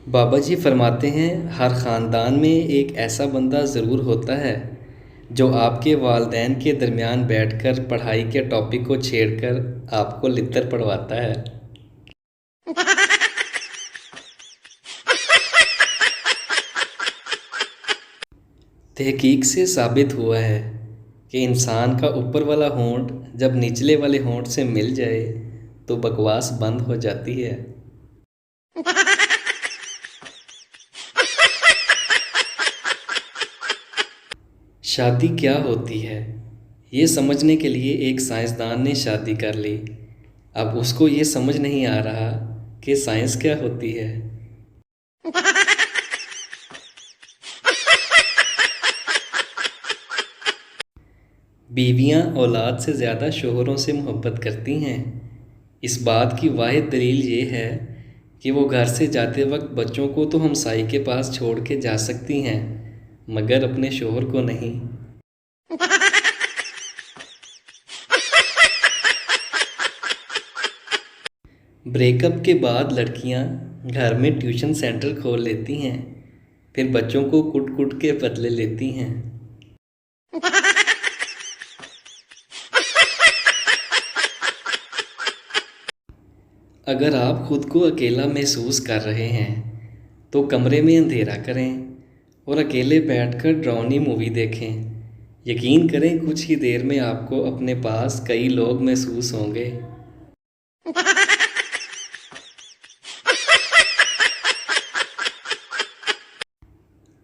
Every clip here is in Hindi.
बाबा जी फरमाते हैं हर ख़ानदान में एक ऐसा बंदा ज़रूर होता है जो आपके वालदैन के दरमियान बैठकर पढ़ाई के टॉपिक को छेड़कर आपको लित्तर पढ़वाता है। तहकीक से साबित हुआ है कि इंसान का ऊपर वाला होंठ जब निचले वाले होंठ से मिल जाए तो बकवास बंद हो जाती है। शादी क्या होती है ये समझने के लिए एक साइंसदान ने शादी कर ली। अब उसको ये समझ नहीं आ रहा कि साइंस क्या होती है। बीवियां औलाद से ज़्यादा शोहरों से मोहब्बत करती हैं। इस बात की वाहिद दलील ये है कि वो घर से जाते वक्त बच्चों को तो हमसाई के पास छोड़ के जा सकती हैं मगर अपने शोहर को नहीं। ब्रेकअप के बाद लड़कियां घर में ट्यूशन सेंटर खोल लेती हैं, फिर बच्चों को कुट कुट के बदले लेती हैं। अगर आप खुद को अकेला महसूस कर रहे हैं तो कमरे में अंधेरा करें और अकेले बैठकर डरावनी मूवी देखें। यकीन करें कुछ ही देर में आपको अपने पास कई लोग महसूस होंगे।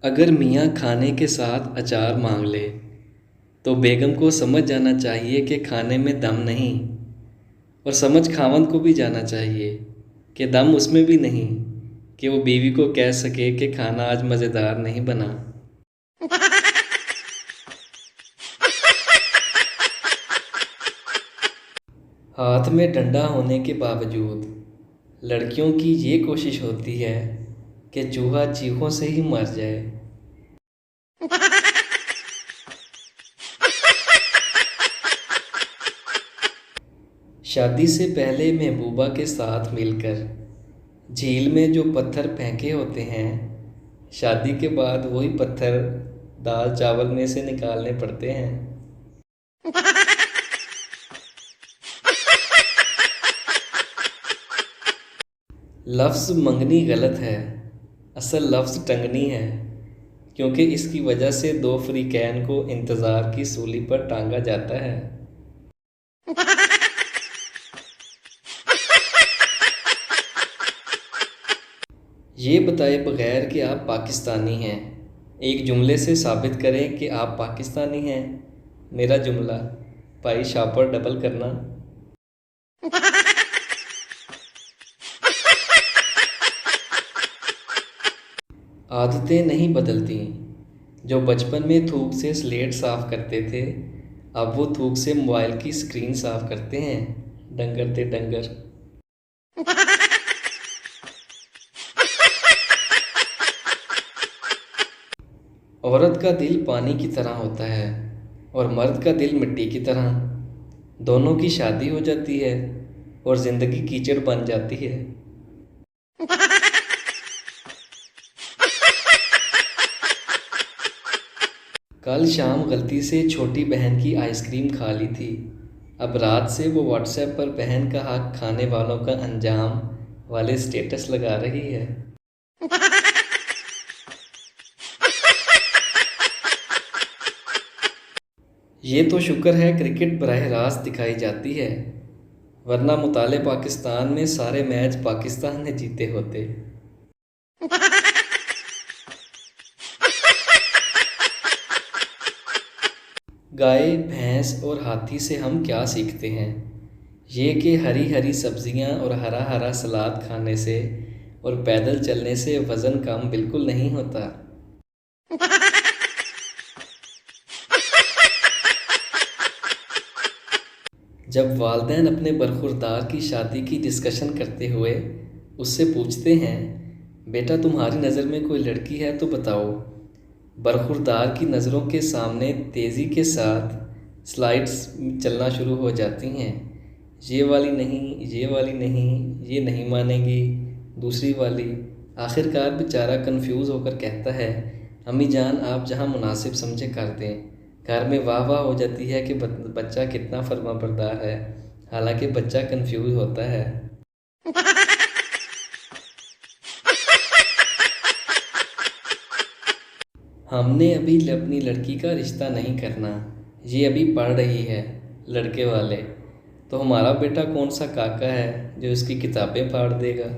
अगर मियाँ खाने के साथ अचार मांग ले तो बेगम को समझ जाना चाहिए कि खाने में दम नहीं, और समझ खावंद को भी जाना चाहिए कि दम उसमें भी नहीं कि वो बीवी को कह सके कि खाना आज मज़ेदार नहीं बना। हाथ में डंडा होने के बावजूद लड़कियों की ये कोशिश होती है कि चूहा चीखों से ही मर जाए। शादी से पहले महबूबा के साथ मिलकर झील में जो पत्थर फेंके होते हैं, शादी के बाद वही पत्थर दाल चावल में से निकालने पड़ते हैं। लफ्ज़ मंगनी गलत है, असल लफ्ज़ टंगनी है, क्योंकि इसकी वजह से दो फ्रीकैन को इंतज़ार की सूली पर टांगा जाता है। ये बताए बगैर कि आप पाकिस्तानी हैं एक जुमले से साबित करें कि आप पाकिस्तानी हैं। मेरा जुमला, भाई शापर डबल करना। आदतें नहीं बदलती। जो बचपन में थूक से स्लेट साफ करते थे अब वो थूक से मोबाइल की स्क्रीन साफ करते हैं। डंगर ते डंगर। औरत का दिल पानी की तरह होता है और मर्द का दिल मिट्टी की तरह। दोनों की शादी हो जाती है और ज़िंदगी कीचड़ बन जाती है। कल शाम गलती से छोटी बहन की आइसक्रीम खा ली थी। अब रात से वो व्हाट्सएप पर बहन का हक खाने वालों का अंजाम वाले स्टेटस लगा रही है। ये तो शुक्र है क्रिकेट बराह रास्त दिखाई जाती है, वरना मुताले पाकिस्तान में सारे मैच पाकिस्तान ने जीते होते। गाय, भैंस और हाथी से हम क्या सीखते हैं? ये कि हरी हरी सब्जियां और हरा हरा सलाद खाने से और पैदल चलने से वज़न कम बिल्कुल नहीं होता। जब वालिदैन अपने बरखुरदार की शादी की डिस्कशन करते हुए उससे पूछते हैं, बेटा तुम्हारी नज़र में कोई लड़की है तो बताओ, बरखुरदार की नज़रों के सामने तेज़ी के साथ स्लाइड्स चलना शुरू हो जाती हैं। ये वाली नहीं, ये वाली नहीं, ये नहीं मानेगी, दूसरी वाली, आखिरकार बेचारा कंफ्यूज होकर कहता है, अम्मी जान आप जहाँ मुनासिब समझे कर दें। घर में वाह वाह हो जाती है कि बच्चा कितना फर्माबरदार है। हालांकि बच्चा कंफ्यूज होता है। हमने अभी अपनी लड़की का रिश्ता नहीं करना, ये अभी पढ़ रही है लड़के वाले। तो हमारा बेटा कौन सा काका है जो इसकी किताबें फाड़ देगा।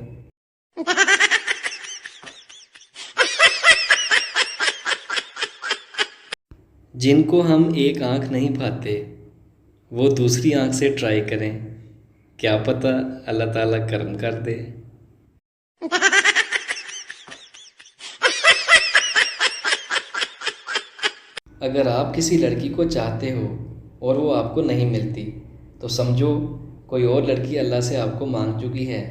जिनको हम एक आंख नहीं पाते वो दूसरी आंख से ट्राई करें, क्या पता अल्लाह ताला करम कर दे। अगर आप किसी लड़की को चाहते हो और वो आपको नहीं मिलती तो समझो कोई और लड़की अल्लाह से आपको मांग चुकी है।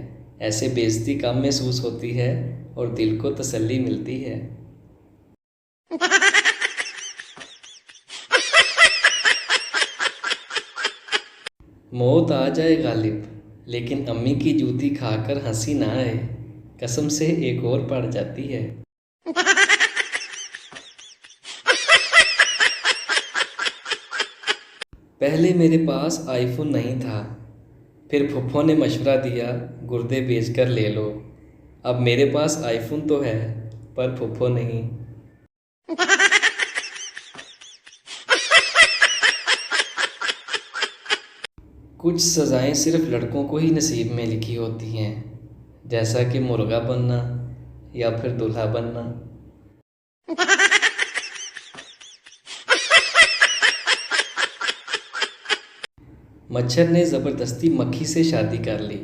ऐसे बेइज्जती कम महसूस होती है और दिल को तसल्ली मिलती है। मौत आ जाए गालिब, लेकिन अम्मी की जूती खाकर हंसी ना आए, कसम से एक और पड़ जाती है। पहले मेरे पास आईफोन नहीं था, फिर फुफ्फो ने मशवरा दिया गुर्दे बेचकर ले लो। अब मेरे पास आईफोन तो है पर फुफ्फो नहीं। कुछ सज़ाएं सिर्फ लड़कों को ही नसीब में लिखी होती हैं, जैसा कि मुर्गा बनना या फिर दूल्हा बनना। मच्छर ने ज़बरदस्ती मक्खी से शादी कर ली।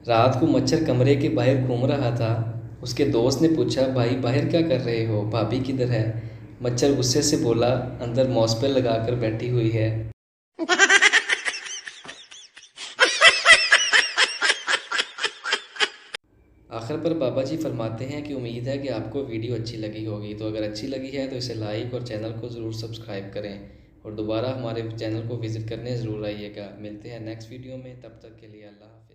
रात को मच्छर कमरे के बाहर घूम रहा था। उसके दोस्त ने पूछा, भाई बाहर क्या कर रहे हो, भाभी किधर है। मच्छर गुस्से से बोला, अंदर मौसपे लगा कर बैठी हुई है। आखिर पर बाबा जी फरमाते हैं कि उम्मीद है कि आपको वीडियो अच्छी लगी होगी। तो अगर अच्छी लगी है तो इसे लाइक और चैनल को ज़रूर सब्सक्राइब करें और दोबारा हमारे चैनल को विज़िट करने ज़रूर आइएगा। मिलते हैं नेक्स्ट वीडियो में, तब तक के लिए अल्लाह हाफ़िज़।